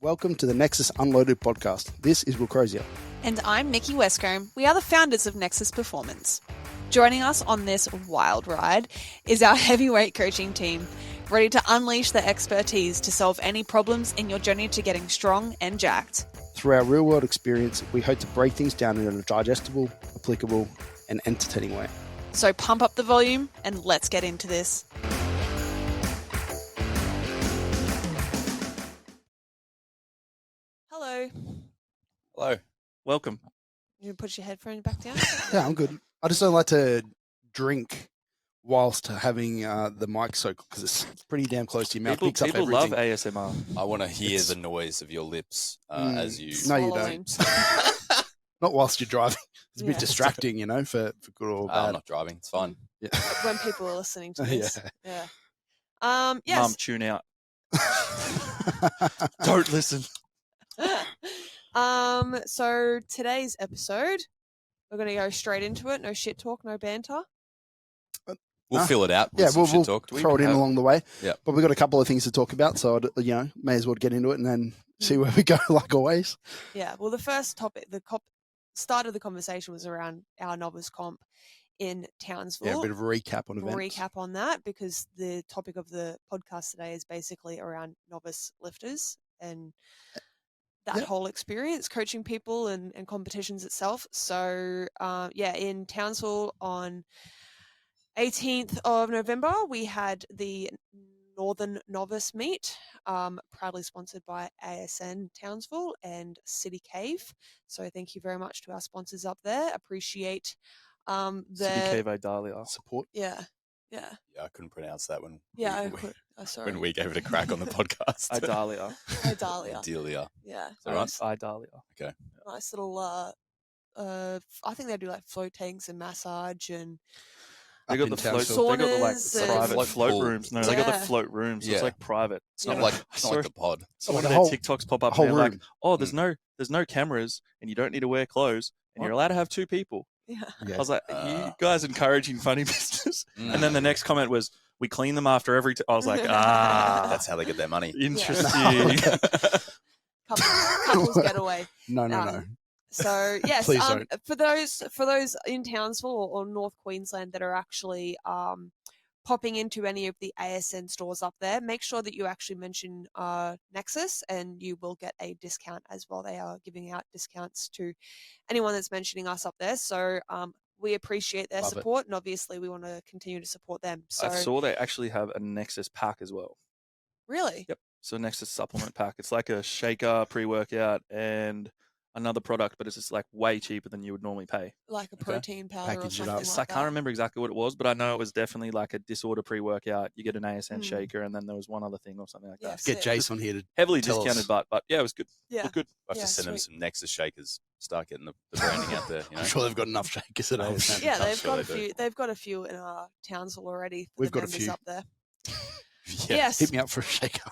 Welcome to the Nexus Unloaded podcast. This is Will Crozier. And I'm Nikki Westcombe. We are the founders of Nexus Performance. Joining us on this wild ride is our heavyweight coaching team, ready to unleash their expertise to solve any problems in your journey to getting strong and jacked. Through our real-world experience, we hope to break things down in a digestible, applicable, and entertaining way. So pump up the volume and let's get into this. Hello. Hello. Welcome. You put your headphones back down? Yeah, I'm good. I just don't like to drink whilst having the mic so because it's pretty damn close to your mouth. People love ASMR. I want to hear the noise of your lips as you... No, you don't. Not whilst you're driving. It's a bit distracting, you know, for good or bad. I'm not driving. It's fine. Yeah. When people are listening to this. Yeah. Yes. Mum, tune out. Don't listen. So today's episode, we're going to go straight into it. No shit talk, no banter. We'll fill it out. Yeah, we'll talk. throw it in along the way. Yeah. But we've got a couple of things to talk about, so may as well get into it and then see where we go, like always. Yeah. Well, the first topic, start of the conversation was around our novice comp in Townsville. Yeah, a bit of a recap on events. Recap on that, because the topic of the podcast today is basically around novice lifters and that whole experience, coaching people and competitions itself. So, in Townsville on 18th of November, we had the Northern Novice Meet, proudly sponsored by ASN Townsville and City Cave. So thank you very much to our sponsors up there. Appreciate City Cave Idalia support. Yeah. Yeah, I couldn't pronounce that when sorry. when we gave it a crack on the podcast. Idalia. Idalia. Yeah. Is that right? Idalia. Okay. Nice little I think they do like float tanks and massage and They got the float. They got the private float rooms. No, they got the float rooms. Yeah. It's like private. It's not like the pod. So one of their TikToks pop up and they're like, "Oh, there's no cameras and you don't need to wear clothes and you're allowed to have two people." Yeah. I was like, you guys encouraging funny business. And then the next comment was, we clean them after every I was like, that's how they get their money. Interesting. Couples getaway. No. So yes, Please don't. For those in Townsville or North Queensland that are actually popping into any of the ASN stores up there, make sure that you actually mention Nexus and you will get a discount as well. They are giving out discounts to anyone that's mentioning us up there. So we appreciate their support and obviously we want to continue to support them. So I saw they actually have a Nexus pack as well. Really? Yep. So Nexus supplement pack. It's like a shaker, pre-workout and another product, but it's just like way cheaper than you would normally pay. Like a protein powder Package or it something up. like I can't remember exactly what it was, but I know it was definitely like a disorder pre-workout. You get an ASN shaker, and then there was one other thing or something like that. Get Jason here to heavily tell discounted, us. but yeah, it was good. Yeah, good. I have to send them some Nexus shakers. Start getting the branding out there. You know? I'm sure they've got enough shakers at ASN. Yeah, they've got a few. They've got a few in Townsville already. For We've the got a members few up there. Yes. Hit me up for a shaker.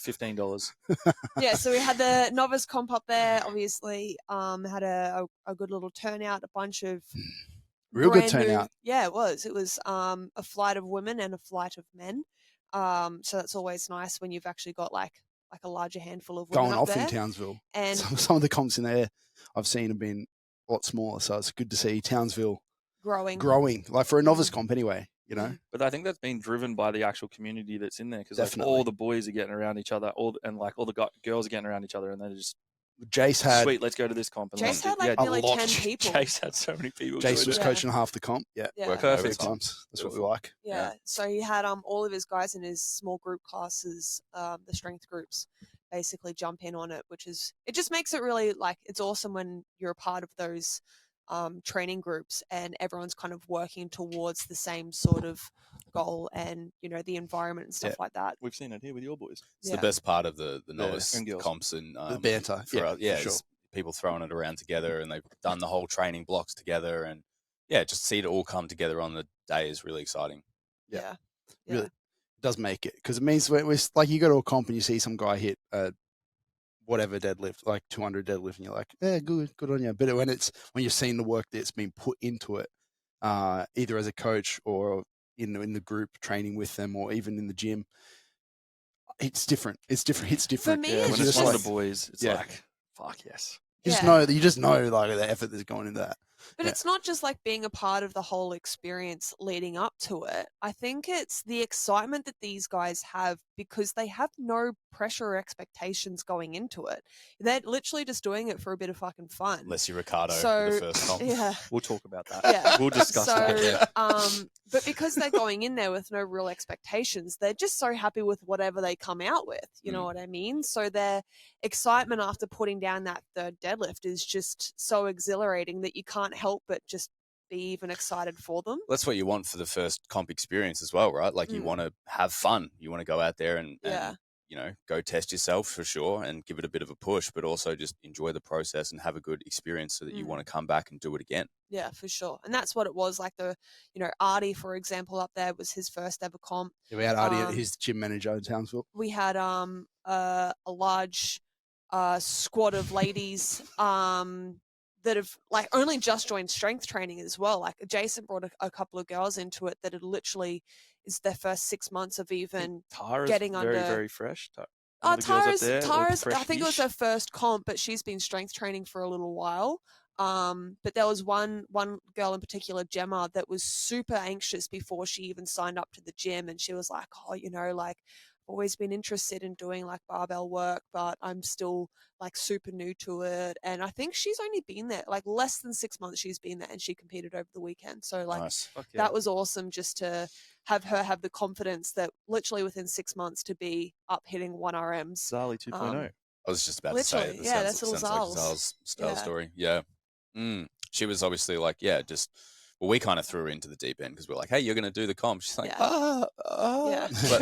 $15. Yeah, so we had the novice comp up there. Obviously, had a good little turnout. A bunch of real good turnout. Yeah, it was. It was a flight of women and a flight of men. So that's always nice when you've actually got like a larger handful of women going up off there. in Townsville. And some of the comps in there I've seen have been a lot smaller. So it's good to see Townsville growing, like for a novice comp anyway. You know, but I think that's been driven by the actual community that's in there because like all the boys are getting around each other, all the girls are getting around each other, and they're just. Jace had sweet. Let's go to this comp. And Jace had like nearly 10 people. Jace had so many people. Jace was coaching half the comp. Yeah. Perfect times. That's what we like. Yeah. So he had all of his guys in his small group classes, the strength groups, basically jump in on it, it just makes it really it's awesome when you're a part of those training groups and everyone's kind of working towards the same sort of goal and the environment and stuff like that. We've seen it here with your boys. It's the best part of the novice comps and the banter. Sure. People throwing it around together and they've done the whole training blocks together and just see it all come together on the day is really exciting. Yeah. Really it does make it because it means we're like you go to a comp and you see some guy hit whatever deadlift, like 200 deadlift, and you're like, yeah, good on you. But when you're seeing the work that's been put into it, either as a coach or in the group training with them, or even in the gym, it's different. It's different. It's different. me, Yeah, it's when You it's just one like- of the boys, it's Yeah. like, fuck yes. You just Yeah. know that you just know like the effort that's going into that. But Yeah. it's not just like being a part of the whole experience leading up to it. I think it's the excitement that these guys have because they have no pressure or expectations going into it. They're literally just doing it for a bit of fucking fun. Unless you're Ricardo for So, the first comp. yeah. We'll talk about that. Yeah. We'll discuss So, that. but because they're going in there with no real expectations, they're just so happy with whatever they come out with. You know what I mean? So their excitement after putting down that third deadlift is just so exhilarating that you can't help but just be even excited for them. That's what you want for the first comp experience as well, right? Like you want to have fun. You want to go out there and you know, go test yourself for sure and give it a bit of a push, but also just enjoy the process and have a good experience so that you want to come back and do it again. Yeah, for sure. And that's what it was. Like Artie, for example, up there was his first ever comp. Yeah, we had Artie, he's the gym manager in Townsville. We had a large squad of ladies that have like only just joined strength training as well. Like Jason brought a couple of girls into it that had literally is their first 6 months of even Tara's getting very, under. very fresh. Tara's, I think it was her first comp, but she's been strength training for a little while. But there was one girl in particular, Gemma, that was super anxious before she even signed up to the gym, and she was like, "Oh, like I've always been interested in doing like barbell work, but I'm still like super new to it." And I think she's only been there like less than 6 months. She's been there, and she competed over the weekend. So like Nice. that was awesome, just to have her have the confidence that literally within 6 months to be up hitting 1RMs. Zali 2.0. I was just about to say, Literally, yeah, that's little sounds like Zal's. Zal's story. Yeah. She was obviously like, we kind of threw her into the deep end because we're like, hey, you're going to do the comp. She's like, Yeah. But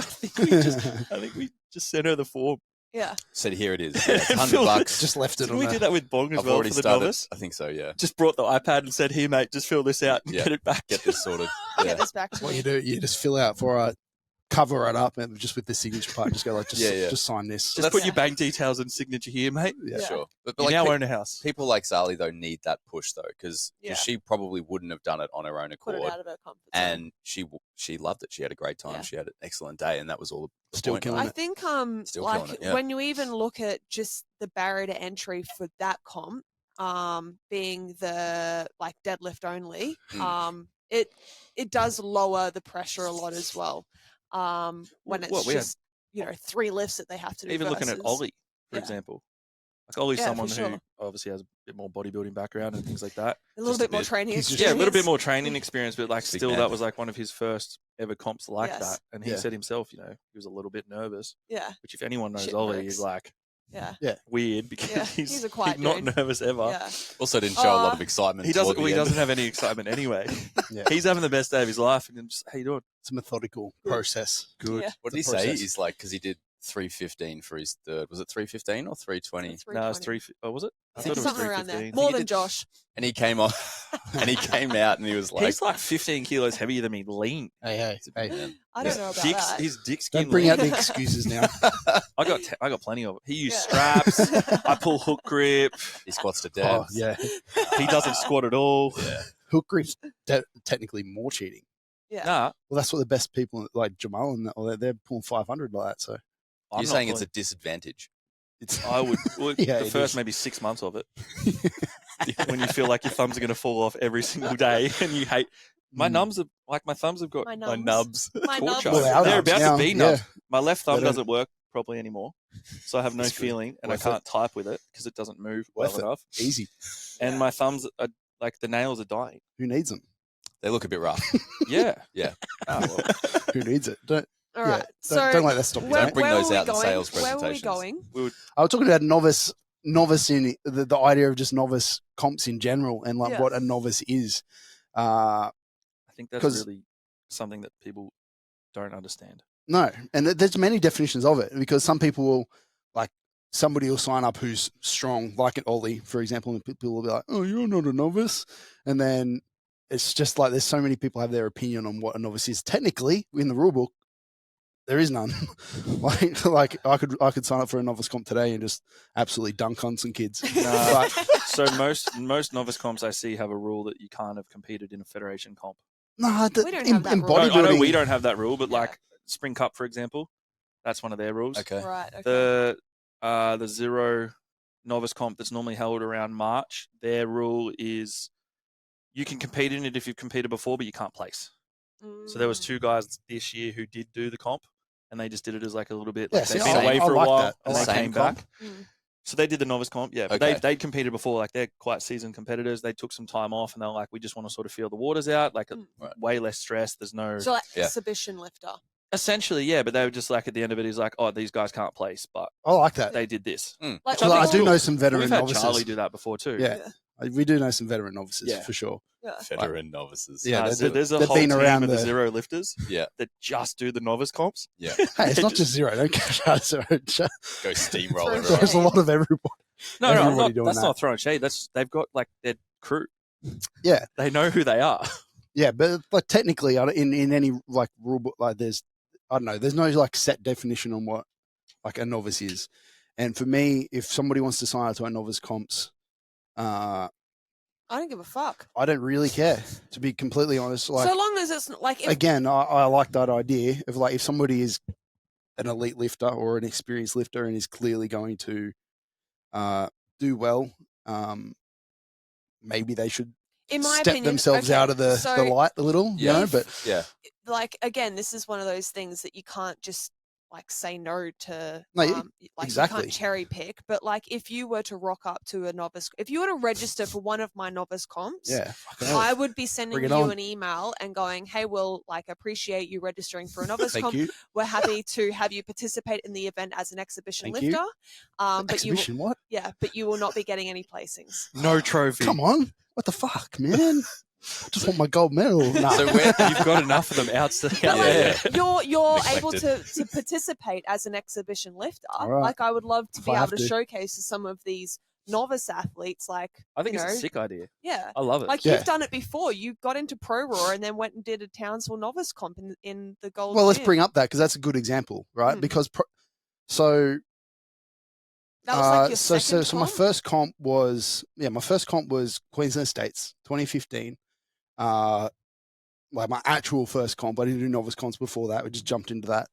I think we just sent her the form. Yeah. said, here it is. Yeah, it's $100. Just left it Didn't on we there. do that with Bong as I've well already for the started. novice? I think so, yeah. Just brought the iPad and said, here, mate, just fill this out and Yeah. get it back. Get this sorted. Get Yeah. this back to What me. you do, you just fill out for cover it up and just with the signature part, just go like, just sign this. Just put your bank details and signature here, mate. Yeah. Sure. But You like now own a house. people like Zali, though, need that push, though, because she probably wouldn't have done it on her own Put accord. it out of her comfort zone. And she loved it. She had a great time. Yeah. She had an excellent day, and that was all the Still point, killing right? I think Still like killing it, yeah. when you even look at just the barrier to entry for that comp, being the like deadlift only, it does lower the pressure a lot as well. When it's we had- just 3 lifts that they have to do. Even looking at versus- Ollie, for Yeah. example. Like Ollie's Yeah, for someone sure. who obviously has a bit more bodybuilding background and things like that. a little just a bit more bit. training He's just- experience. Yeah, a little bit more training experience, but like Big still man. that was like one of his first ever comps like Yes. that. And he Yeah. said himself, he was a little bit nervous. Yeah, Which if anyone knows Shit Ollie, bricks. he's like yeah, weird because Yeah, he's he's a quiet not dude. nervous ever. yeah. Also didn't show a lot of Oh. excitement. He doesn't. toward the Well, he end. doesn't have any excitement anyway. Yeah. He's having the best day of his life, and just how you doing? It's a methodical process. Good. Yeah. What did he It's a say? process. He's like, because he did 315 for his third. Was it 315 or 320? No, it's 3. Oh, was it? I thought it was Something around there. 315. More he than did- Josh. And he came on, and he came out, and he was like, He's like 15 kilos heavier than me, lean. Hey, "He's a big man." I don't know about that. His dick skin. don't bring lean. out the excuses now. I got plenty of it. He used Yeah. straps. I pull hook grip. He squats to Oh, death. yeah. He doesn't squat at all. Hook grip's technically more cheating. Yeah. Nah, Well, that's what the best people like Jamal and that, well, they're pulling 500 like that. So I'm You're not saying it's a pulling- disadvantage. it's I would. Well, Yeah, the it first is. maybe 6 months of it, when you feel like your thumbs are going to fall off every single day, and you hate. My thumbs have my thumbs have got My my nubs. nubs. My nubs. torture. Well, they are They're nubs about now, to be yeah. nubs. My left thumb They don't- doesn't work properly anymore, so I have no That's good. feeling, and I Worth it. can't type with it because it doesn't move well Worth it. enough. easy. And my thumbs are like the nails are dying. Who needs them? They look a bit rough. Yeah, Yeah. Oh, well. Who needs it? Don't All right. yeah, don't let that stop you. where, mate. bring where those were out we in going? sales Where were we presentations. going? I was talking about novice in the idea of just novice comps in general and like Yeah. what a novice is. I think that's 'Cause- really something that people don't understand. No, and there's many definitions of it because some people will like somebody will sign up who's strong, like an Ollie, for example, and people will be like, "Oh, you're not a novice," and then it's just like there's so many people have their opinion on what a novice is. Technically, in the rule book, there is none. like I could sign up for a novice comp today and just absolutely dunk on some kids. Nah. So most novice comps I see have a rule that you can't have competed in a federation comp. No, We don't have that in rule. No, I know bodybuilding, we don't have that rule, but Yeah. like Spring Cup, for example, That's one of their rules. Okay. Right. Okay. The zero novice comp that's normally held around March, their rule is you can compete in it if you've competed before, but you can't place. So there was 2 guys this year who did do the comp, and they just did it as like a little bit. Like see, they've been away I for a like while, that. and The they same came comp? back. So they did the novice comp, yeah. But Okay. they competed before, like they're quite seasoned competitors. They took some time off, and they're like, we just want to sort of feel the waters out, like way less stress. There's no So like exhibition lifter. essentially, yeah. But they were just like at the end of it, he's like, oh, these guys can't place, but I like that. they did this. Like, Which Well, I think do is know cool. some veteran We've had novices. Charlie do that before too. Yeah. We do know some veteran novices for sure. Yeah. Veteran novices. Yeah, there's a they've whole been team around of the the- zero lifters Yeah. that just do the novice comps. Yeah. Hey, it's not just zero. Don't catch out zero. Go steamroller. Throw There's a lot of everybody. No, Everybody doing that's that. not throwing shade. They've got like their crew. Yeah. They know who they are. Yeah, but technically, in any like rule book, like there's no like set definition on what like a novice is. And for me, if somebody wants to sign up to our novice comps, I don't give a fuck. I don't really care, to be completely honest. Like, so long as it's like if, again, I like that idea of like if somebody is an elite lifter or an experienced lifter and is clearly going to do well, maybe they should in my step opinion, themselves okay, out of the so light a little, you know. But Yeah. like again, this is one of those things that you can't just like say no to. No, like exactly. you can't cherry pick. But like if you were to rock up to a novice, if you were to register for one of my novice comps, yeah, I would be sending Bring it you on. an email and going, "Hey, we'll like appreciate you registering for a novice Thank comp. you. We're happy to have you participate in the event as an exhibition Thank you. lifter. But Exhibition, what? but you will not be getting any placings." No trophy. Come on, what the fuck, man? I just want my gold medal. Nah. So where You've got enough of them out But there. like, you're able Neglected. to participate as an exhibition lifter. All right. Like I would love to If be I able have to to. showcase to some of these novice athletes, like I think you it's a know, sick idea. yeah. I love it. Like Yeah. you've done it before. You got into Pro Raw and then went and did a Townsville novice comp in the gold. Well, let's gym. bring up that because that's a good example, right? Mm. Because That was like your so second my comp? first comp was Queensland States 2015. Like my actual first comp. I didn't do novice comps before that. We just jumped into that.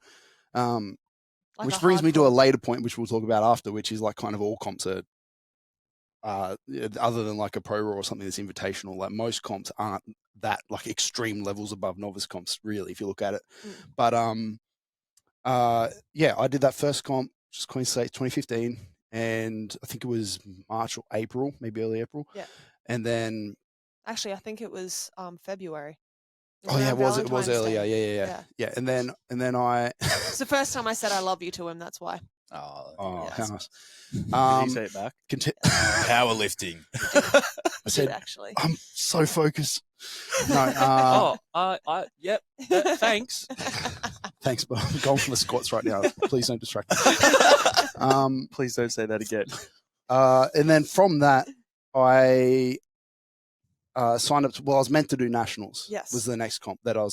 Like Which a brings me to a hardcore- later point, which we'll talk about after, which is like kind of all comps are, other than like a Pro Raw or something that's invitational. Like most comps aren't that like extreme levels above novice comps, really, if you look at it. But yeah, I did that first comp, just Queensland State 2015, and I think it was March or April, maybe early April. Yeah. And then Actually, I think it was February. oh yeah, around it was Valentine's earlier. Day. Yeah. And then I It's the first time I said I love you to him. That's why. oh, Yes. how nice. Did he say it back? powerlifting? I I said, did actually. I'm so focused. No, Yep. Thanks. thanks, but I'm going for the squats right now. Please don't distract me. Please don't say that again. And then from that, I signed up to, well, I was meant to do nationals. Yes. Was the next comp that I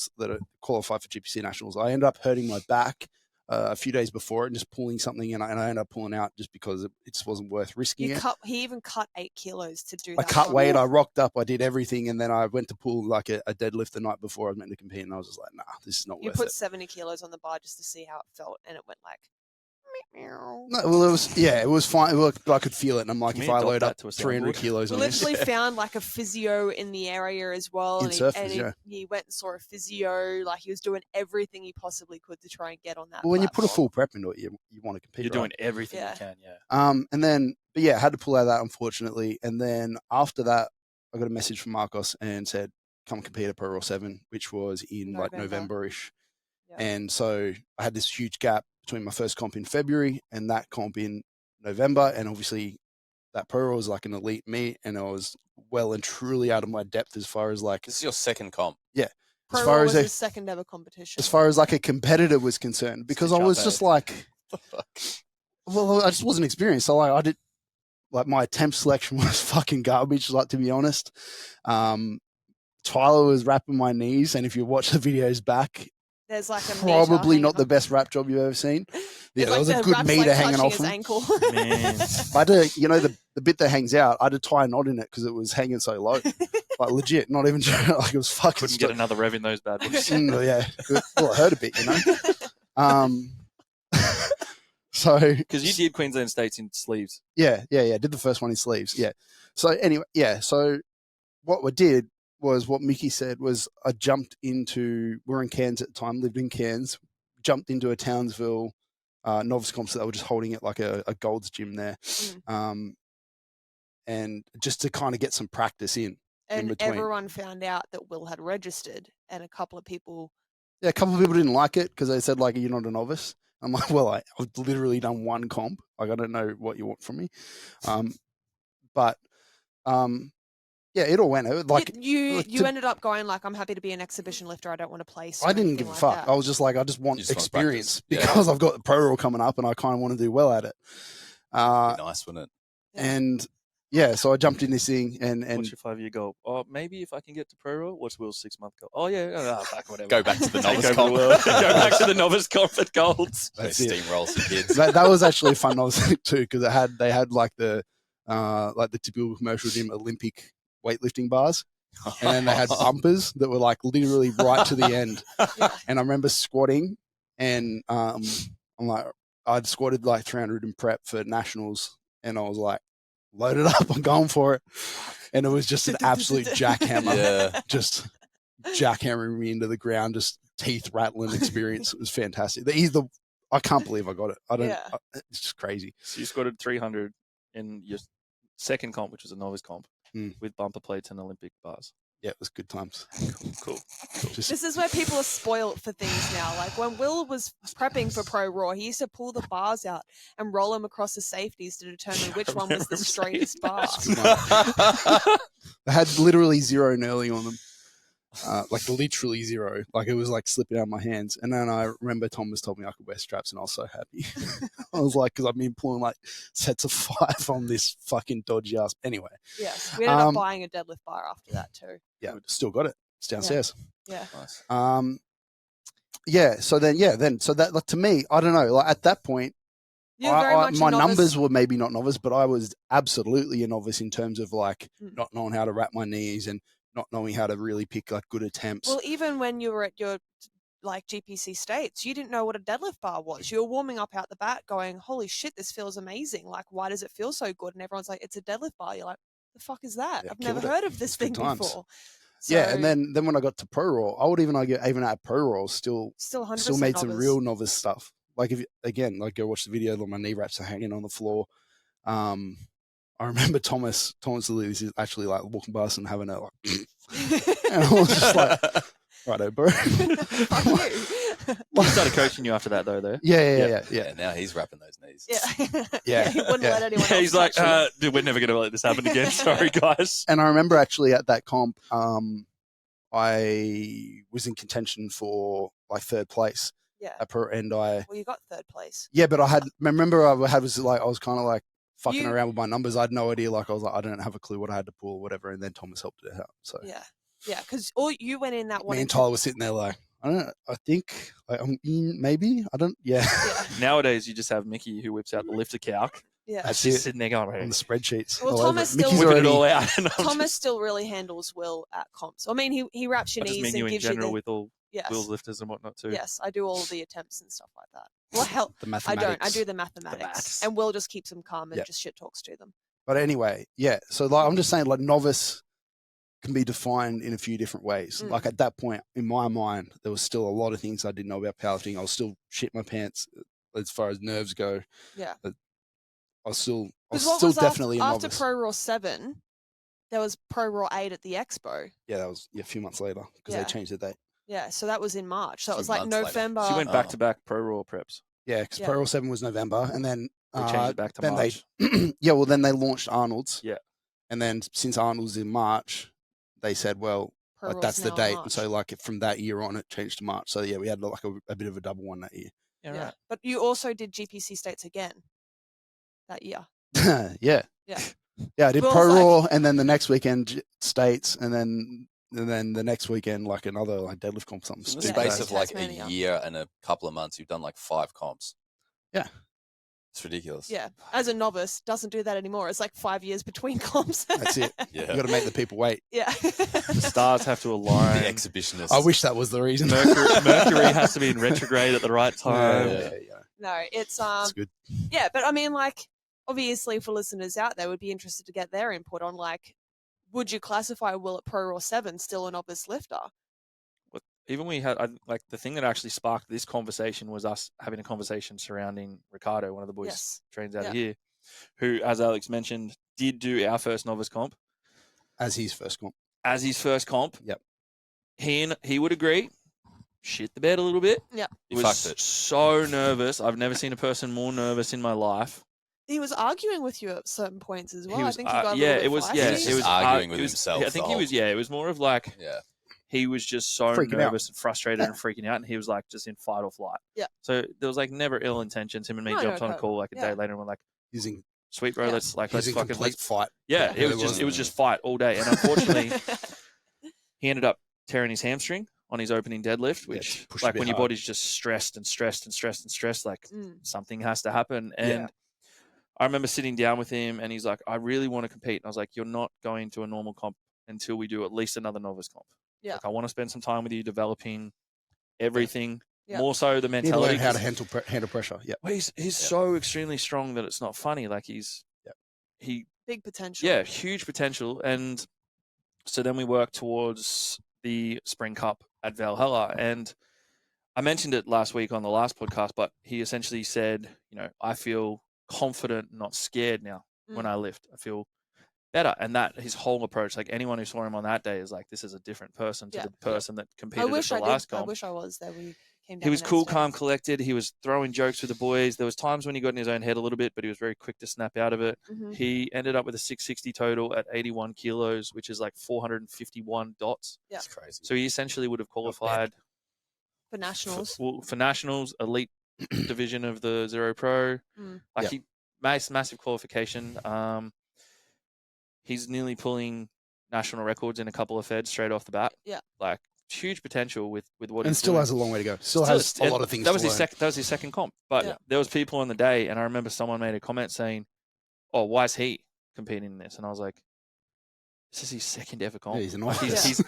qualified for GPC nationals. I ended up hurting my back a few days before it and just pulling something, and I ended up pulling out just because it just wasn't worth risking it. He even cut 8 kilos to do I that. cut comp. weight, I rocked up, I did everything, and then I went to pull like a deadlift the night before I was meant to compete, and I was just like, nah, this is not You worth put it. 70 kilos on the bar just to see how it felt, and it went like. Meow. No, well, it was fine. But I could feel it, and I'm like, Can if we I adopt load that up to a 300 soundboard? kilos We on this, literally found like a physio in the area as well. In And Surfers, he, yeah. he went and saw a physio. Like he was doing everything he possibly could to try and get on that. well, when you put a platform. full prep into it, you want to compete. You're right? doing everything Yeah. you can, yeah. And then, but yeah, had to pull out of that, unfortunately. And then after that, I got a message from Marcos and said, come compete at Pro Raw 7, which was in like November-ish. Yeah. And so I had this huge gap between my first comp in February and that comp in November. And obviously that Pro Raw was like an elite meet, and I was well and truly out of my depth as far as like, This is your second comp. Pro as far Raw as was his second ever competition. as far as like a competitor was concerned, because I Good job, was just like, well, I just wasn't experienced. So like I did, like my attempt selection was fucking garbage, like to be honest. Tyler was wrapping my knees, and if you watch the videos back, There's like a probably meter not the hanging best wrap job you've ever seen. Yeah, There's there was like a the good wrap's, meter like, hanging touching off his him. ankle. Man. I had to, the bit that hangs out, I had to tie a knot in it because it was hanging so low. Like legit, not even like it was fucking. Couldn't get another rev in those bad boys. Yeah, well, it hurt a bit, So Because you did Queensland States in sleeves. Yeah. Did the first one in sleeves. Yeah. So anyway, so what we did was what Mickey said was I jumped into, we're in Cairns at the time, lived in Cairns, jumped into a Townsville novice comp, so they were just holding it like a Gold's gym there. And just to kind of get some practice in between. Everyone found out that Will had registered, and a couple of people... Yeah, a couple of people didn't like it because they said, like, you're not a novice. I'm like, well, I've literally done one comp. Like, I don't know what you want from me. Yeah, it all went. Like you ended up going like, I'm happy to be an exhibition lifter. I don't want to place. I didn't give a fuck. That. I was just like, I just want experience want because I've got the pro roll coming up and I kind of want to do well at it. Nice, wouldn't it? And yeah, so I jumped in this thing and What's your 5-year goal? Oh, maybe if I can get to pro roll. What's Will's 6-month goal? Oh yeah, whatever. Go back to the novice Take comp. over the world. Go back to the novice comp at Golds. Steamroll some kids. that was actually a fun novice thing too because they had like the typical commercial gym Olympic weightlifting bars. And then they had bumpers that were like literally right to the end. And I remember squatting and I'm like, I'd squatted like 300 in prep for nationals and I was like, load it up, I'm going for it. And it was just an absolute jackhammer. Just jackhammering me into the ground, just teeth rattling experience. It was fantastic. I can't believe I got it. It's just crazy. So you squatted 300 in your second comp, which was a novice comp, with bumper plates and Olympic bars. Yeah, it was good times. Cool. This is where people are spoilt for things now. Like when Will was prepping for Pro Raw, he used to pull the bars out and roll them across the safeties to determine which one was the straightest bar. They had literally zero knurling on them. Like literally zero. Like it was like slipping out of my hands. And then I remember Thomas told me I could wear straps and I was so happy. I was like, because I've been pulling like sets of 5 on this fucking dodgy ass. Anyway. Yes. We ended up buying a deadlift bar after that too. Yeah, still got it. It's downstairs. Yeah. Nice. So that like, to me, I don't know. Like at that point, my numbers were maybe not novice, but I was absolutely a novice in terms of like not knowing how to wrap my knees and not knowing how to really pick like good attempts. Well, even when you were at your like GPC States, you didn't know what a deadlift bar was. You were warming up out the back going, holy shit, this feels amazing. Like, why does it feel so good? And everyone's like, it's a deadlift bar. You're like, the fuck is that? I've never heard of this thing before. So, yeah, and then when I got to pro roll, I would even at pro roll still made some real novice stuff. Like if go watch the video, my knee wraps are hanging on the floor. I remember Thomas Lewis is actually like walking past and having a like, and I was just like, righto, bro. Fuck you. He started coaching you after that, though. Yeah. Now he's wrapping those knees. Yeah. He wouldn't let anyone else. He's like, dude, we're never going to let this happen again. Sorry, guys. And I remember actually at that comp, I was in contention for like 3rd place. Yeah. Well, you got 3rd place. Yeah, but I was kind of like fucking around with my numbers. I had no idea. Like I was like, I don't have a clue what I had to pull or whatever. And then Thomas helped it out. So yeah, because you went in that one. Me and Tyler were sitting there like, I don't know. I think like, I'm in, maybe I don't. Yeah. Nowadays, you just have Mickey who whips out the lifter calc. Yeah, that's just it. sitting there going on the spreadsheets. Well, Thomas still whipping it all out. Thomas still really handles Will at comps. I mean, he wraps your knees and gives you the with all Will's lifters and whatnot too. Yes, I do all the attempts and stuff like that. Well, hell, I don't. I do the mathematics, and Will just keeps them calm and just shit talks to them. But anyway, yeah. So like, I'm just saying, like novice can be defined in a few different ways. Like at that point, in my mind, there was still a lot of things I didn't know about powerlifting. I was still shit my pants as far as nerves go. Yeah. I was still definitely a novice. After Pro Raw 7, there was Pro Raw 8 at the Expo. Yeah, that was a few months later because they changed the date. Yeah, so that was in March. So it was like November. So you went back-to-back Pro Raw preps. Yeah, because Pro Raw 7 was November, and then they changed it back to March. Then they launched Arnold's. Yeah. And then since Arnold's in March, they said, well, like, that's the date. And so like from that year on, it changed to March. So yeah, we had like a bit of a double one that year. Yeah, right. But you also did GPC States again that year. Yeah. I did Pro Raw, and then the next weekend States, and then the next weekend like another like deadlift comp something. In the space of like a year and a couple of months, you've done like 5 comps. Yeah. It's ridiculous. Yeah. As a novice, doesn't do that anymore. It's like 5 years between comps. That's it. Yeah. You got to make the people wait. Yeah. The stars have to align. The exhibitionist. I wish that was the reason. Mercury has to be in retrograde at the right time. No, it's That's good. yeah, but I mean, like, obviously for listeners out there, would be interested to get their input on, like, would you classify Will at Pro or 7 still a novice lifter? Even we had like the thing that actually sparked this conversation was us having a conversation surrounding Ricardo, one of the boys Yes. trains out Yeah. of here, who, as Alex mentioned, did do our first novice comp As his first comp. Yep. He would agree. Shit the bed a little bit. Yeah. You Was fucked it. so nervous. I've never seen a person more nervous in my life. He was arguing with you at certain points as well. He was, I think he got a yeah, little bit it was, feisty. yeah, He's it was arguing with it was- himself I think the he whole- was, yeah, it was more of like Yeah. he was just so Freaking out. nervous and frustrated Yeah. and freaking out, and he was like just in fight or flight. Yeah. So there was like never ill intentions. Him and me No, jumped no, on a call like a yeah. day later, and we're like, Using "Sweet bro, Yeah. let's using fucking complete fight. yeah." Yeah. It was just fight all day, and unfortunately, he ended up tearing his hamstring on his opening deadlift, which pushed a like bit when your hard. body's just stressed and stressed and stressed and stressed, like Mm. something has to happen. And Yeah. I remember sitting down with him, and he's like, "I really want to compete." And I was like, "You're not going to a normal comp until we do at least another novice comp. Yeah. Like, I want to spend some time with you developing everything, Yeah. more so the You need to mentality." learn how to 'cause- handle pressure. Yeah. well, he's so extremely strong that it's not funny. Like Yep. he Big potential. yeah, huge potential. And so then we work towards the Spring Cup at Valhalla. And I mentioned it last week on the last podcast, but he essentially said, I feel confident, not scared now when I lift. I feel better. And that his whole approach, like anyone who saw him on that day is like, this is a different person to Yeah. the person that I competed wish at I the did. last I comp. wish I was there. We came down. He was the cool, next day. calm, collected. He was throwing jokes with the boys. There was times when he got in his own head a little bit, but he was very quick to snap out of it. Mhm. He ended up with a 660 total at 81 kilos, which is like 451 dots. Yeah. It's crazy. So he essentially would have qualified For nationals. for nationals, elite division of the Zero Pro. Mm. Like Yep. he massive qualification. He's nearly pulling national records in a couple of feds straight off the bat. Yeah. Like huge potential with what And he's still doing. has a long way to go. Still has a and lot of things that was to his learn. that was his second comp. But Yeah. there was people on the day, and I remember someone made a comment saying, "Oh, why is he competing in this?" And I was like, "This is his second ever comp. Yeah, he's a Like, novice. He's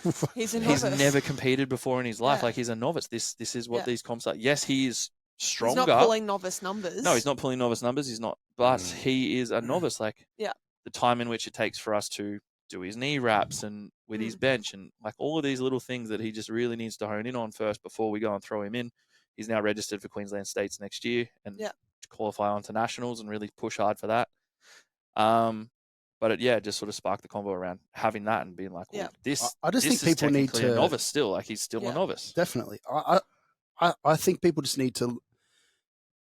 a he's novice. never competed before in his life. Yeah. Like he's a novice. This is what Yeah. these comps are. Yes, he is stronger. He's not pulling novice numbers. No, he's not pulling novice numbers. He's not, but Mm. he is a novice. Like Yeah. the time in which it takes for us to do his knee wraps and with his bench and like all of these little things that he just really needs to hone in on first before we go and throw him in. He's now registered for Queensland States next year and Yeah. qualify onto nationals and really push hard for that. But it just sort of sparked the convo around having that and being like, well, Yeah. this. I just this think is people need technically a to novice still. Like he's still Yeah. a novice. Definitely. I think people just need to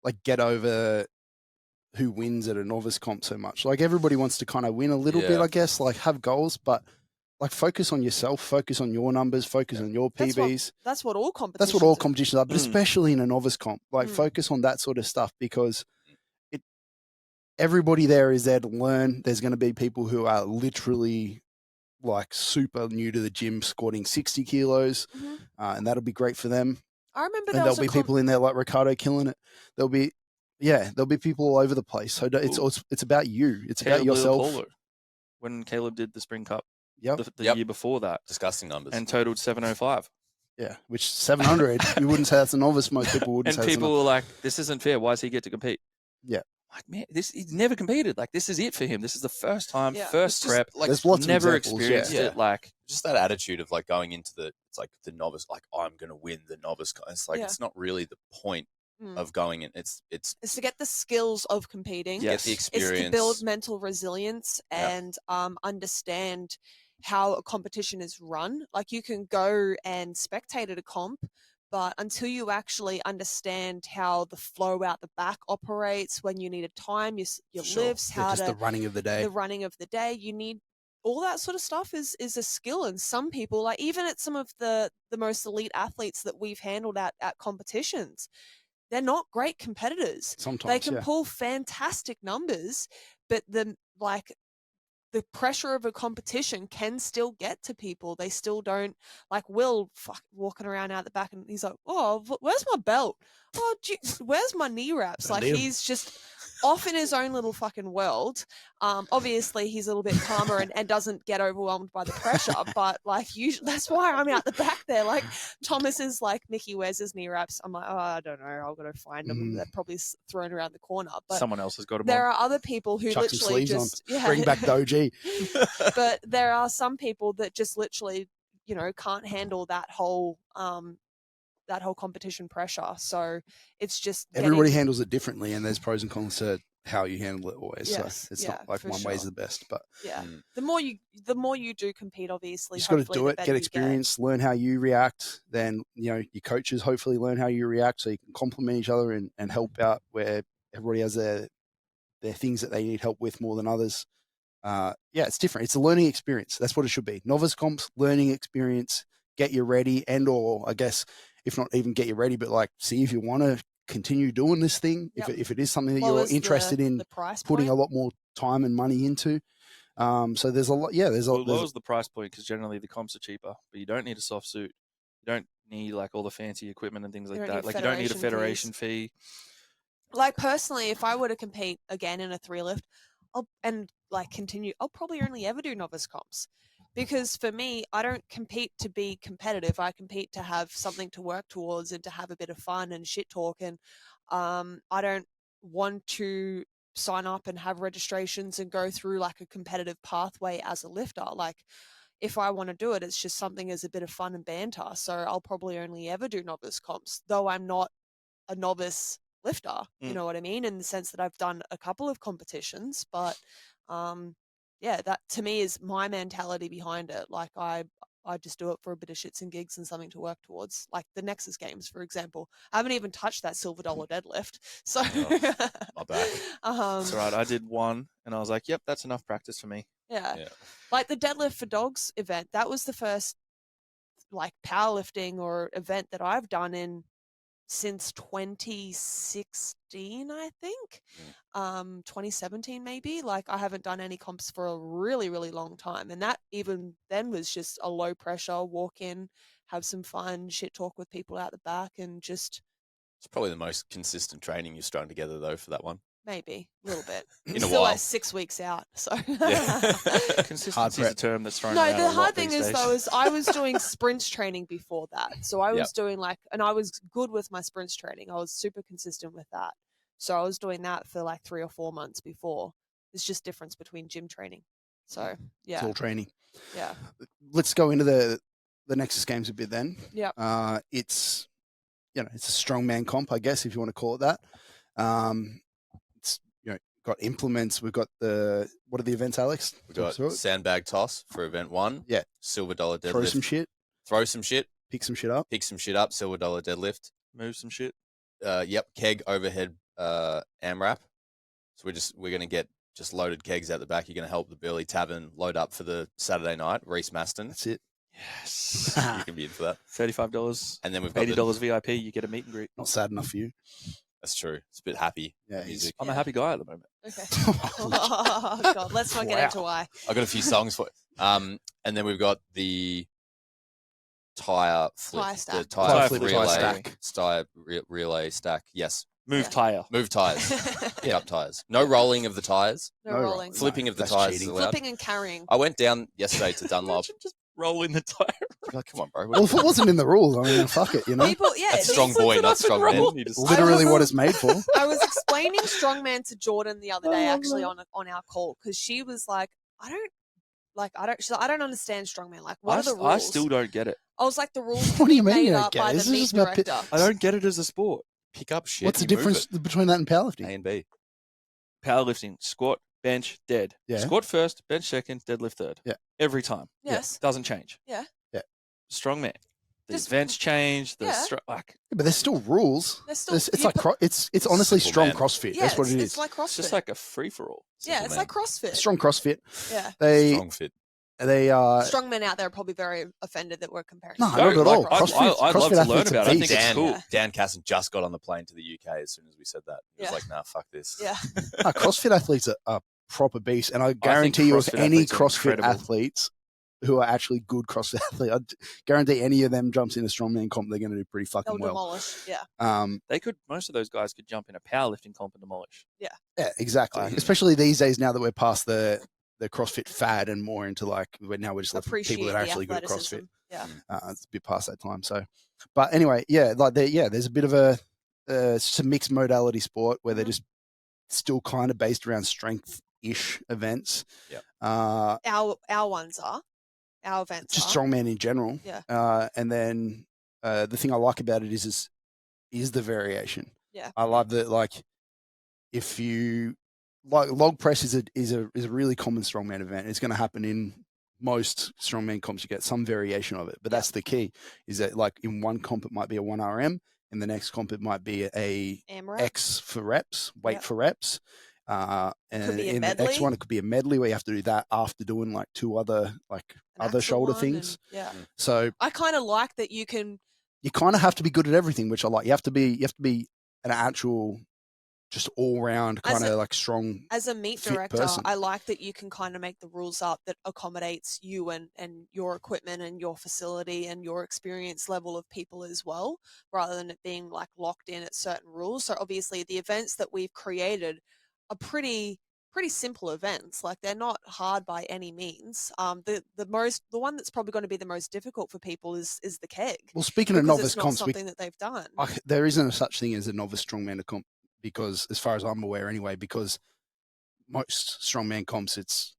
like get over who wins at a novice comp so much. Like everybody wants to kind of win a little bit, Yeah. I guess, like have goals, but like focus on yourself, focus on your numbers, focus on your That's what- PBs. That's what all competitions. That's what all are. competitions are, but Mm. especially in a novice comp, like Mm. focus on that sort of stuff because everybody there is there to learn. There's going to be people who are literally like super new to the gym, squatting 60 kilos, Mhm. and that'll be great for them. I remember And there was there'll a be people in there like Ricardo killing it. There'll be people all over the place. So it's about you. It's about Caleb yourself. Leopoldo, when Caleb did the Spring Cup Yep. the Yep. year before that Disgusting numbers. and totaled 705. Yeah. Which 700, you wouldn't say that's a novice. Most people wouldn't And say that's a people novice. were like, this isn't fair. Why does he get to compete? Yeah. Like, man, he's never competed. Like, this is it for him. This is the first time, Yeah. first It's just, prep. like, There's lots of never examples, yeah. experienced Yeah. it. Like, just that attitude of like going into it's like the novice, like I'm going to win the novice. It's like, Yeah. it's not really the point Mm. of going in. It's Is to get the skills of competing. Yeah. get the It's It's experience. to build mental resilience Yeah. and understand how a competition is run. Like you can go and spectate at a comp, but until you actually understand how the flow out the back operates, when you need to time your Sure. lifts, Yeah, how just to the running of the day. the running of the day, you need all that sort of stuff is a skill. And some people, like even at some of the most elite athletes that we've handled at competitions, they're not great competitors. Sometimes, They can yeah. pull fantastic numbers, but the pressure of a competition can still get to people. They still don't, like Will walking around out the back and he's like, oh, where's my belt? Oh, where's my knee wraps? Like Damn. he's just off in his own little fucking world. Obviously, he's a little bit calmer and doesn't get overwhelmed by the pressure. But like, usually, that's why I'm out the back there. Like Thomas is like, Mickey, where's his knee wraps? I'm like, oh, I don't know. I've got to find them. They're probably thrown around the corner. But someone else has got him. there on. are other people who Chuck some literally sleeves just on. Bring back Doji. But there are some people that just literally, can't handle that whole competition pressure. So it's just everybody handles it differently, and there's pros and cons to how you handle it always. Yes, so it's not like one way is the best, but the more you do compete, obviously, you just got to do it, get experience, learn how you react. Then your coaches hopefully learn how you react, so you can complement each other and help out where everybody has their things that they need help with more than others. It's different. It's a learning experience. That's what it should be. Novice comps, learning experience, get you ready, and or I guess if not even get you ready, but like see if you want to continue doing this thing. Yep. If it is something that you're interested in putting a lot more time and money into. So there's a lot. Yeah, there's lowers the price point because generally the comps are cheaper, but you don't need a soft suit. You don't need like all the fancy equipment and things like that. Like you don't need a federation fee. Like personally, if I were to compete again in a 3-lift, I'll probably only ever do novice comps. Because for me, I don't compete to be competitive. I compete to have something to work towards and to have a bit of fun and shit talk. And I don't want to sign up and have registrations and go through like a competitive pathway as a lifter. Like if I want to do it, it's just something as a bit of fun and banter. So I'll probably only ever do novice comps, though I'm not a novice lifter. You know what I mean? In the sense that I've done a couple of competitions, but that to me is my mentality behind it. Like I just do it for a bit of shits and gigs and something to work towards. Like the Nexus games, for example. I haven't even touched that $silver deadlift. So not bad. That's all right. I did one and I was like, yep, that's enough practice for me. Yeah. Like the Deadlift for Dogs event, that was the first like powerlifting or event that I've done in since 2016, I think. 2017 maybe. Like I haven't done any comps for a really, really long time. And that even then was just a low pressure, walk in, have some fun, shit talk with people out the back and just... It's probably the most consistent training you've strung together though for that one. Maybe a little bit. In a Still while. like 6 weeks out. So consistency is a term that's thrown No, around the a lot hard thing these is days. though is I was doing sprints training before that. So I was doing and I was good with my sprints training. I was super consistent with that. So I was doing that for like 3 or 4 months before. It's just difference between gym training. So yeah. It's all training. Yeah. Let's go into the Nexus games a bit then. Yeah. It's it's a strongman comp, I guess, if you want to call it that. It's got implements. We've got what are the events, Alex? We've got sandbag toss for event 1. Yeah. $silver deadlift. Throw some shit. Pick some shit up. $silver deadlift. Move some shit. Keg overhead AMRAP. So we're going to get just loaded kegs out the back. You're going to help the Burley Tavern load up for the Saturday night. Reese Maston. That's it. Yes. You can be in for that. $35. And then we've got $80 VIP. You get a meet and greet. Not sad enough for you. That's true. It's a bit happy. Yeah, music. I'm a happy guy at the moment. Okay. Oh God, let's not get into why. I've got a few songs for it. And then we've got the tire flip. Tire stack. The tire flip, relay tire relay stack. Yes. Move tire. Move tires. Pick up tires. No rolling of the tires. No rolling. Flipping of the that's tires cheating. is allowed. Flipping and carrying. I went down yesterday to Dunlop. Just roll in the tire. Like, come on, bro. Well, if it wasn't in the rules, I mean, fuck it, People, That's strong boy, not strong man. Literally what it's made for. I was explaining strongman to Jordan the other day, actually on our call, because she was like, I don't understand strongman. Like, what are the rules? I still don't get it. I was like, the rules. What do you mean made you don't up get by it? the This is meet just about director. I don't get it as a sport. Pick up shit. What's the you move difference between that and powerlifting? A and B. Powerlifting, squat, bench, dead. Yeah. Squat first, bench second, deadlift third. Yeah. Every time. Yes. Doesn't change. Yeah. Strongman. The Just- events change. The Yeah. But there's still rules. There's still- It's you like it's honestly Simple strong man. CrossFit. Yeah, That's what it it's is. like CrossFit. It's just like a free for all. yeah, it's like CrossFit. Strong CrossFit. Yeah. Strong fit. They Strongmen out there are probably very offended that we're comparing. No, strongmen not at all. to I'd CrossFit love to learn athletes are about it. I think beasts. it's cool. Dan Casson just got on the plane to the UK as soon as we said that. He was Yeah. like, nah, fuck this. Yeah. CrossFit athletes are proper beasts, and I guarantee you, if CrossFit any athletes are CrossFit incredible. athletes who are actually good CrossFit athletes. I guarantee any of them jumps in a strongman comp, they're going to do pretty fucking They'll well. demolish. Yeah. Most of those guys could jump in a powerlifting comp and demolish. Yeah. Yeah, exactly. Especially these days now that we're past the CrossFit fad and more into like we're just looking for people that are actually good at CrossFit. Yeah. It's a bit past that time. So, but anyway, there's a bit of it's a mixed modality sport where they're just still kind of based around strength-ish events. Yeah. Our ones are. Our events just are. strongman in general. Yeah. And then the thing I like about it is the variation. Yeah. I love that. Like, if you like log press is a really common strongman event. It's going to happen in most strongman comps. You get some variation of it, but that's the key. Is that like in one comp it might be a 1RM, in the next comp it might be a X for reps, weight for reps. And in the next one, it could be a medley where you have to do that after doing like two other shoulder things. So I kind of like that you kind of have to be good at everything, which I like. You have to be an actual just all round kind of like strong. As a meet director, person. I like that you can kind of make the rules up that accommodates you and your equipment and your facility and your experience level of people as well, rather than it being like locked in at certain rules. So obviously the events that we've created are pretty simple events. Like, they're not hard by any means. The one that's probably going to be the most difficult for people is the keg. Well, speaking of novice it's not comps, something that they've done. There isn't a such thing as a novice strongman comp, because as far as I'm aware anyway, because most strongman comps it's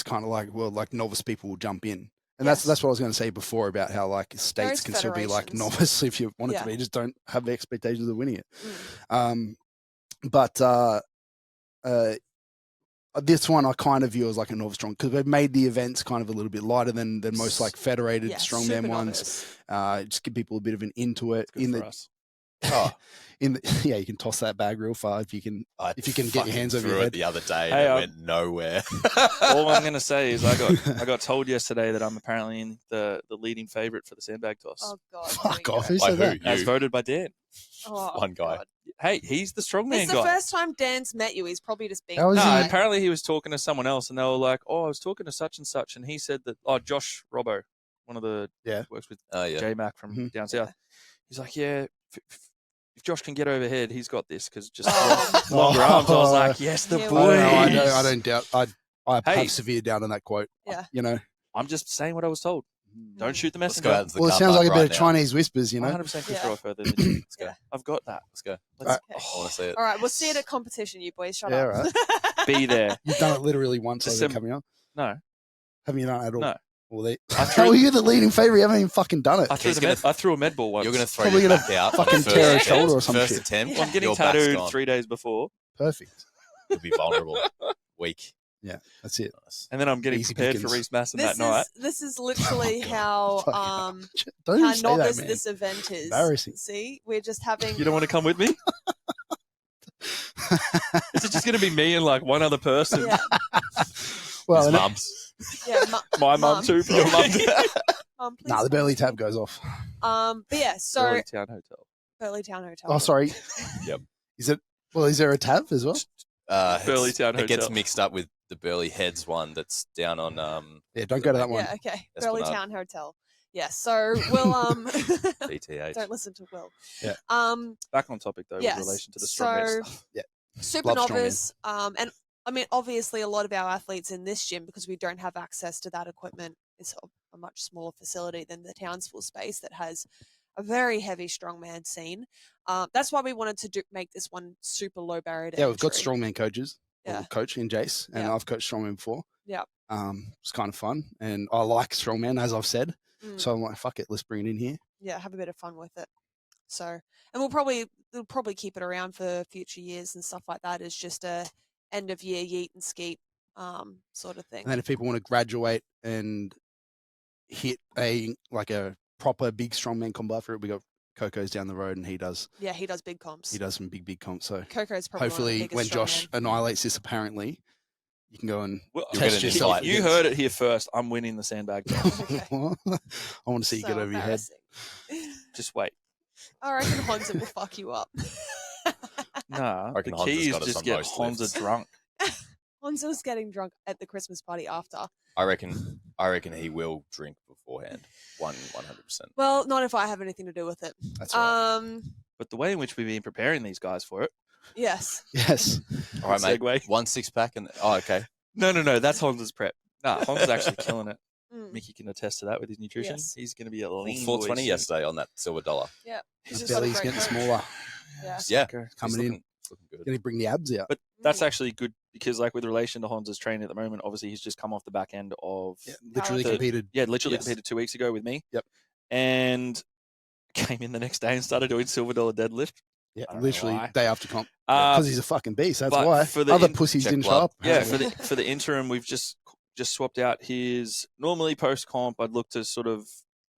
kind of like, well, like novice people will jump in. And that's what I was going to say before about how like states can still be like novice if you want it to be. Just don't have the expectations of winning it. But this one I kind of view as like a novice strong, because they've made the events kind of a little bit lighter than most like federated strongman ones. Just give people a bit of an into it. You can toss that bag real far if you can get your hands over your head. The other day and it went nowhere. All I'm going to say is I got told yesterday that I'm apparently in the leading favourite for the sandbag toss. Oh God! Fuck off! Who said that? As voted by Dan. One guy. God. Hey, he's the strongman guy. It's the first time Dan's met you. He's probably just being. Apparently he was talking to someone else, and they were like, "Oh, I was talking to such and such," and he said that. Oh, Josh Robbo, one of the works with J-Mac from down south. He's like, "Yeah, if Josh can get overhead, he's got this," because just longer arms. I was like, "Yes, the boy." I don't doubt. I have severe doubt on that quote. Yeah. I'm just saying what I was told. Don't shoot the messenger. Well, it sounds like a bit of Chinese whispers, 100% control further than you. Let's go. I've got that. Let's go. Let's I want to see it. All right, we'll see it at competition, you boys. Shut up. Right. Be there. You've done it literally once coming up. No. Haven't you done it at all? No. Well, how are you the leading favourite? You haven't even fucking done it. I threw a med ball once. You're going to throw Probably your gonna back out. fucking tear a shoulder or some first shit. attempt. Well, I'm getting tattooed 3 days before. Perfect. You'll be vulnerable. Weak. Yeah, that's it. And then I'm getting prepared for Reece Masson that night. This is literally how novice this event is. Embarrassing. See, we're just having. You don't want to come with me? Is it just going to be me and like one other person? Yeah. Well, his mum's. Yeah, my mum too. For your mum. Nah, the belly tab goes off. But yeah, so Burley Town Hotel. Oh, sorry. Yep. Is there a tab as well? Burley Town Hotel. It gets mixed up with the Burley Heads one that's down on. Don't go to that one. Yeah, okay. Burley Town Hotel. Yeah, so we'll BTH. Don't listen to Will. Yeah. Back on topic though, with relation to the strongman stuff. Yeah. Super novice. And I mean, obviously, a lot of our athletes in this gym, because we don't have access to that equipment, is a much smaller facility than the Townsville space that has a very heavy strongman scene. That's why we wanted to make this one super low barrier to entry. We've got strongman coaches. Yeah. Coach in Jace, and I've coached strongman before. Yeah. It's kind of fun, and I like strongman, as I've said. So I'm like, fuck it, let's bring it in here. Yeah, have a bit of fun with it. So, and we'll probably keep it around for future years and stuff like that. It's just a end of year yeet and skeet sort of thing. And then if people want to graduate and hit a proper big strongman combo for it, we got Coco's down the road, and he does. Yeah, he does big comps. He does some big comps. So Coco's probably hopefully when Josh annihilates this, apparently, you can go and test yourself. You heard it here first. I'm winning the sandbag toss. I want to see you get over your head. Just wait. I reckon Honza will fuck you up. Nah, the key is just get Honza drunk. Hansel's getting drunk at the Christmas party after. I reckon he will drink beforehand. 100%. Well, not if I have anything to do with it. That's right. But the way in which we've been preparing these guys for it. Yes. Yes. All right, mate. Segue. 1 6-pack and okay. No. That's Hans' prep. Nah, Hans is actually killing it. Mm. Mickey can attest to that with his nutrition. Yes. He's going to be a lean 420 boy yesterday on that silver dollar. Yeah. His just got a belly's great getting coach. smaller. Yeah. Yeah, Coming in. It's looking good. Going to bring the abs out. But that's actually good because, like, with relation to Hans' training at the moment, obviously he's just come off the back end of literally Powerlifting. competed. Yeah, literally Yes. competed 2 weeks ago with me. Yep. And came in the next day and started doing silver dollar deadlift. Yeah, I don't know literally why. day after comp. Because he's a fucking beast. That's why. for the Other pussies check didn't blood. show up. Yeah, for the interim, we've just swapped out his normally post comp. I'd look to sort of,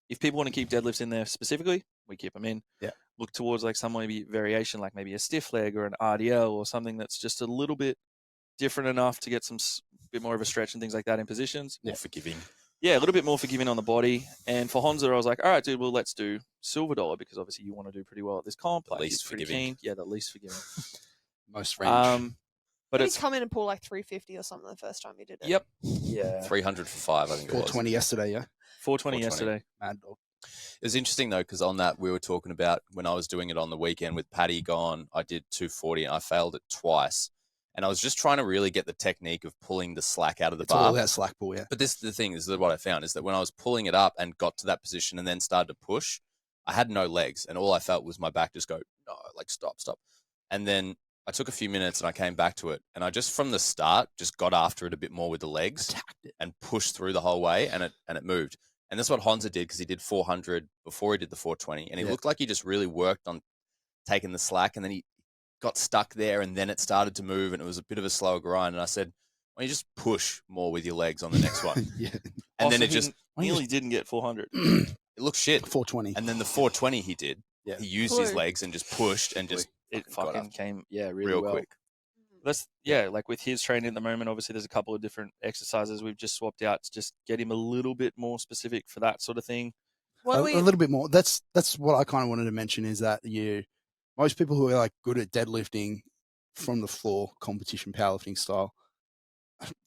if people want to keep deadlifts in there specifically, we keep them in. Yeah. Look towards like some maybe variation, like maybe a stiff leg or an RDL or something that's just a little bit different enough to get some bit more of a stretch and things like that in positions. More forgiving. Yeah, a little bit more forgiving on the body. And for Honza, I was like, all right, dude, well, let's do silver dollar because obviously you want to do pretty well at this comp. The least he's pretty forgiving. keen. Yeah, the least forgiving. Most range. But Did it's he come in and pull like 350 or something the first time you did it? Yep. Yeah. 300 for 5, I think it was. 420 yesterday, yeah. 420 420. yesterday. Mad dog. It was interesting, though, because on that, we were talking about when I was doing it on the weekend with Paddy gone, I did 240 and I failed it twice. And I was just trying to really get the technique of pulling the slack out of the It's all bar. about slack pull, yeah. But the thing is that what I found is that when I was pulling it up and got to that position and then started to push, I had no legs. And all I felt was my back just go, no, like stop. And then I took a few minutes and I came back to it. And I just from the start just got after it a bit more with the legs and pushed through the whole way and it moved. And that's what Honza did because he did 400 before he did the 420. And he looked like he just really worked on taking the slack. And then he got stuck there and then it started to move and it was a bit of a slower grind. And I said, why don't you just push more with your legs on the next one? Yeah. And Also, then it he just nearly didn't get 400. it looked shit. 420. And then the 420 he did. Yeah. He used his Flew. legs and just pushed and just It got fucking up came, really real well. quick. That's like with his training at the moment, obviously there's a couple of different exercises we've just swapped out to just get him a little bit more specific for that sort of thing. What a, do we, a little bit more. That's what I kind of wanted to mention is that most people who are like good at deadlifting from the floor, competition powerlifting style,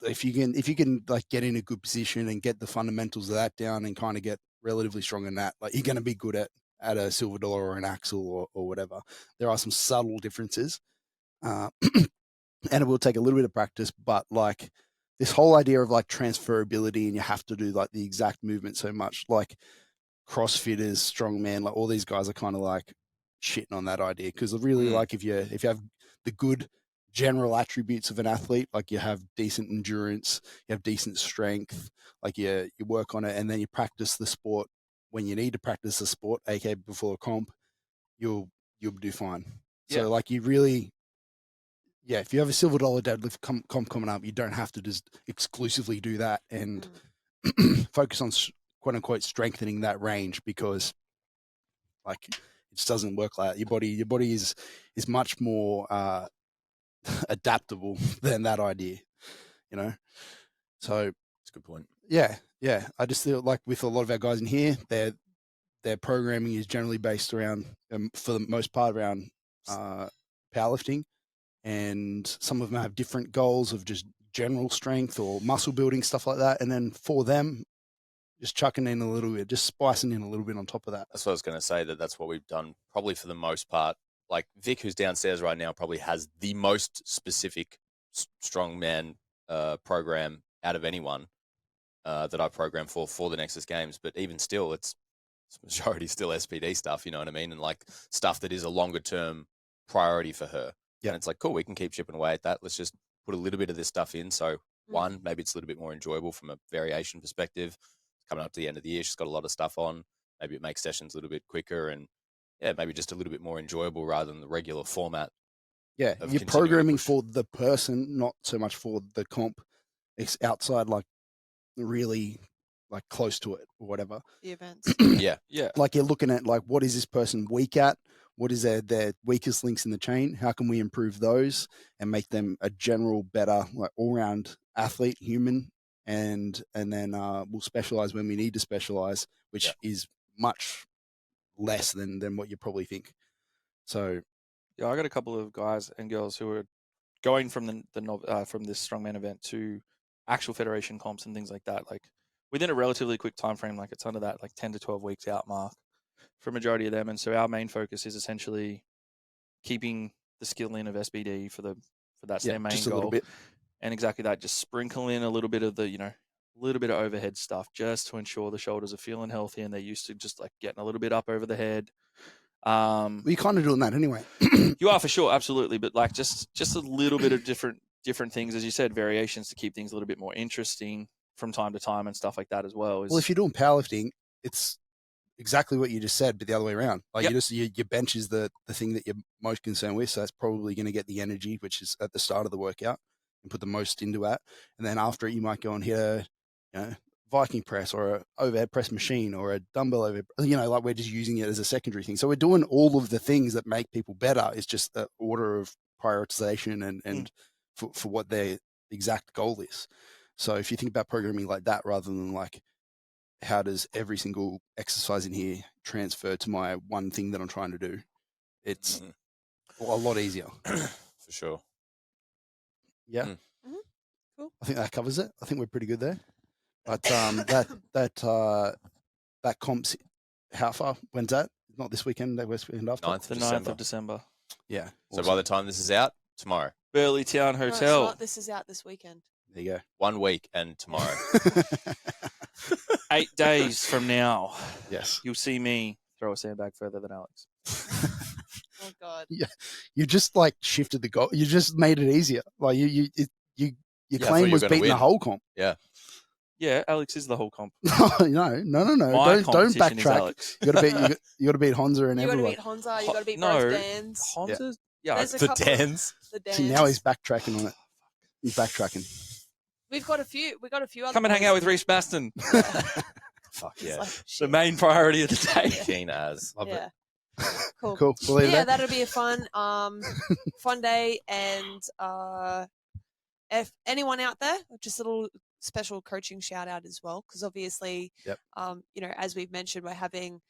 if you can like get in a good position and get the fundamentals of that down and kind of get relatively strong in that, like you're going to be good at a silver dollar or an axle or whatever. There are some subtle differences, and it will take a little bit of practice, but like this whole idea of like transferability and you have to do like the exact movement so much, like CrossFitters, strongman, like all these guys are kind of like shitting on that idea because really like if you have the good general attributes of an athlete, like you have decent endurance, you have decent strength, like you work on it and then you practice the sport when you need to practice the sport, aka before a comp, you'll do fine. Yeah. So like you really, if you have a silver dollar deadlift comp coming up, you don't have to just exclusively do that and focus on quote unquote strengthening that range because like it just doesn't work like that. Your body is much more adaptable than that idea, so That's a good point. yeah I just feel like with a lot of our guys in here, their programming is generally based around for the most part around powerlifting, and some of them have different goals of just general strength or muscle building, stuff like that, and then for them just chucking in a little bit, just spicing in a little bit on top of that. That's what I was going to say, that's what we've done probably for the most part. Like Vic, who's downstairs right now, probably has the most specific strongman program out of anyone that I program for the Nexus games. But even still, it's majority still SPD stuff, you know what I mean? And like stuff that is a longer term priority for her. Yeah. And it's like, cool, we can keep chipping away at that. Let's just put a little bit of this stuff in. So one, maybe it's a little bit more enjoyable from a variation perspective. Coming up to the end of the year, she's got a lot of stuff on. Maybe it makes sessions a little bit quicker and maybe just a little bit more enjoyable rather than the regular format. Yeah, you're programming for the person, not so much for the comp. It's outside, like really, like close to it or whatever. the events? Yeah. Like you're looking at like what is this person weak at? What is their weakest links in the chain? How can we improve those and make them a general better, like all round athlete, human, and then we'll specialize when we need to specialize, which is much less than what you probably think. So Yeah, I got a couple of guys and girls who are going from from this strongman event to actual federation comps and things like that, like within a relatively quick time frame, like it's under that like 10 to 12 weeks out mark for a majority of them. And so our main focus is essentially keeping the skill in of SBD for that's their main just a goal. little bit. And exactly that, just sprinkle in a little bit of the, a little bit of overhead stuff just to ensure the shoulders are feeling healthy and they're used to just like getting a little bit up over the head. You're kind of doing that anyway. You are for sure, absolutely, but like just a little bit of different things, as you said, variations to keep things a little bit more interesting from time to time and stuff like that as well. Well, if you're doing powerlifting, it's exactly what you just said, but the other way around. Like your bench is the thing that you're most concerned with, so that's probably going to get the energy, which is at the start of the workout, and put the most into that. And then after it, you might go and hit a Viking press or a overhead press machine or a dumbbell overhead. Like we're just using it as a secondary thing. So we're doing all of the things that make people better. It's just the order of prioritization and for what their exact goal is. So if you think about programming like that, rather than like, how does every single exercise in here transfer to my one thing that I'm trying to do? It's a lot easier. For sure. Yeah. Mm-hmm. Cool. I think that covers it. I think we're pretty good there. But that comp's how far? When's that? Not this weekend, that weekend after? 9th of December. Yeah. So by the time this is out, tomorrow. Burley Town No, Hotel. it's not. This is out this weekend. There you go. 1 week and tomorrow. 8 days from now. Yes. You'll see me throw a sandbag further than Alex. Oh God. Yeah. You just like shifted the goal. You just made it easier. Like your claim was beating the whole comp. Yeah. Yeah, Alex is the whole comp. No. My Don't competition is backtrack. Alex. You got to beat Honza and You got to everyone. beat Honza. You got to beat No. both Dans. Honza's, yeah. There's a The couple Dans. The Dans. See, now he's backtracking on it. He's backtracking. We've got a few. We got a few other. Come and hang out with Reece Baston. Fuck It's yeah. like, The shit. main priority of the day. Keen as. Love Yeah. it. Cool. Cool. We'll leave Yeah, that. that'll be a fun day. And if anyone out there, just a little special coaching shout out as well, because obviously, as we've mentioned, we're having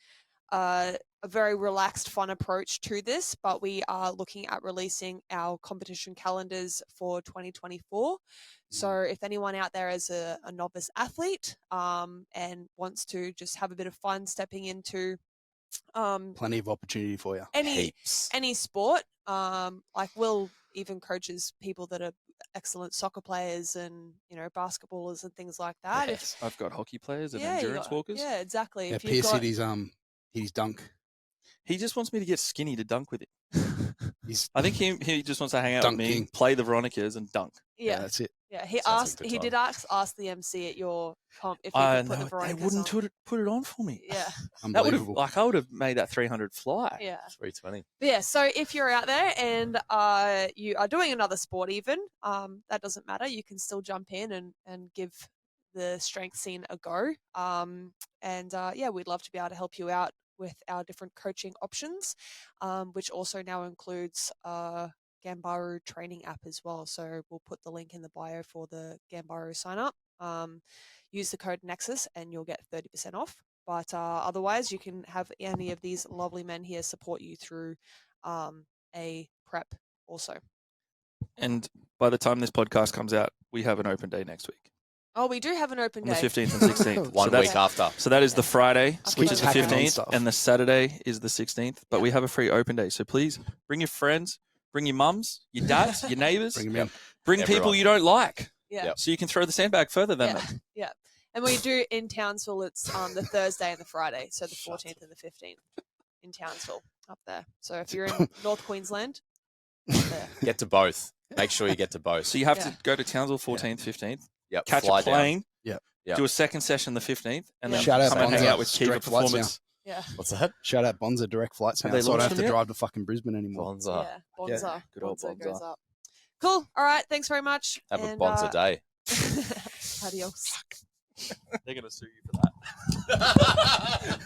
a very relaxed, fun approach to this, but we are looking at releasing our competition calendars for 2024. So if anyone out there is a novice athlete and wants to just have a bit of fun stepping into Plenty of opportunity for you. any sport, like Will even coaches people that are excellent soccer players and basketballers and things like that. Yes. I've got hockey players and you endurance got- walkers. Yeah, exactly. Yeah, If you've Pierce got- hit his dunk. He just wants me to get skinny to dunk with him. He's I think he just wants to hang out with me, Dunking. play the Veronicas, and dunk. yeah, yeah, that's it. yeah. He Sounds like a asked. good He time. did ask the MC at your comp if he could put the No, they Veronicas wouldn't on. put it on for me. Yeah, That would have Unbelievable. I would have made that 300 fly. yeah. 320. But yeah, so if you're out there and you are doing another sport even, that doesn't matter. You can still jump in and give the strength scene a go. We'd love to be able to help you out with our different coaching options, which also now includes Gambaru training app as well. So we'll put the link in the bio for the Gambaru sign up. Use the code Nexus and you'll get 30% off. But otherwise, you can have any of these lovely men here support you through a prep also. And by the time this podcast comes out, we have an open day next week Oh, we do have an open on the day. 15th and 16th. 1 so week after. So that is the Friday, Just which keep is the tacking on 15th, stuff. and the Saturday is the 16th. But Yeah. we have a free open day. So please bring your friends, bring your mums, your dads, your neighbours. Bring him in. Bring people Everyone. you don't like. Yeah. Yep. So you can throw the sandbag further than Yeah. them. Yeah. And we do in Townsville, it's the Thursday and the Friday. So the 14th and the 15th in Townsville up there. So if you're in North Queensland, there. Get to both. Make sure you get to both. So you have Yeah. to go to Townsville 14th, 15th, Yep. catch fly a plane, Yep. Yep. do a second session the 15th, and then Shout out come and hang Bonza. out with Kiva Direct flights now. Performance. Yeah. Down. What's that? Shout out Bonza direct flights Have now, they so I don't launched have them to yet? drive to fucking Brisbane anymore. Bonza. Yeah. Bonza. Good old Bonza Bonza. goes up. Cool. All right. Thanks very much. Have a And, Bonza day. Adios. They're going to sue you for that.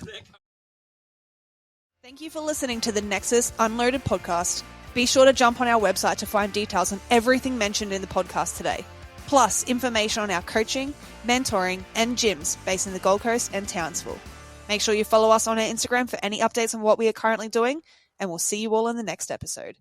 Thank you for listening to the Nexus Unloaded podcast. Be sure to jump on our website to find details on everything mentioned in the podcast today, plus information on our coaching, mentoring, and gyms based in the Gold Coast and Townsville. Make sure you follow us on our Instagram for any updates on what we are currently doing, and we'll see you all in the next episode.